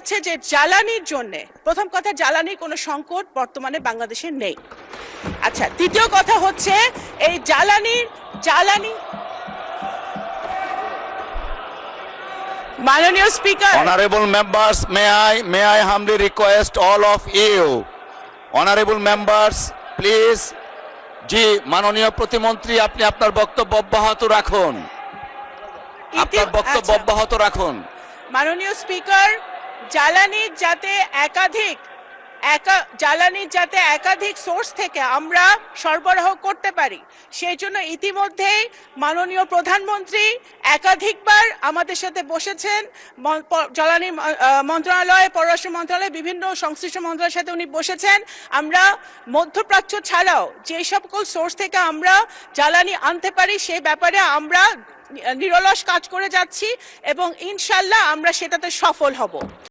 হচ্ছে যে জ্বালানির জন্য, প্রথম কথা, জ্বালানির কোনো সংকট বর্তমানে বাংলাদেশে নেই। আচ্ছা, দ্বিতীয় কথা হচ্ছে এই জ্বালানি মাননীয় speaker, Honorable members, may I humbly request all of you, honorable members, please, জি মাননীয় প্রতিমন্ত্রী আপনি আপনার বক্তব্য অব্যাহত রাখুন, আপনার বক্তব্য আচ্ছা। অব্যাহত রাখুন। মাননীয় স্পিকার, জ্বালানির যাতে একাধিক সোর্স থেকে আমরা সরবরাহ করতে পারি, সেই জন্য ইতিমধ্যেই মাননীয় প্রধানমন্ত্রী একাধিকবার আমাদের সাথে বসেছেন। জ্বালানি মন্ত্রণালয়, পররাষ্ট্র মন্ত্রণালয়, বিভিন্ন সংশ্লিষ্ট মন্ত্রণালয়ের সাথে উনি বসেছেন। আমরা মধ্যপ্রাচ্য ছাড়াও যে সকল সোর্স থেকে আমরা জ্বালানি আনতে পারি সেই ব্যাপারে আমরা নিরলস কাজ করে যাচ্ছি এবং ইনশাল্লাহ আমরা সেটাতে সফল হব।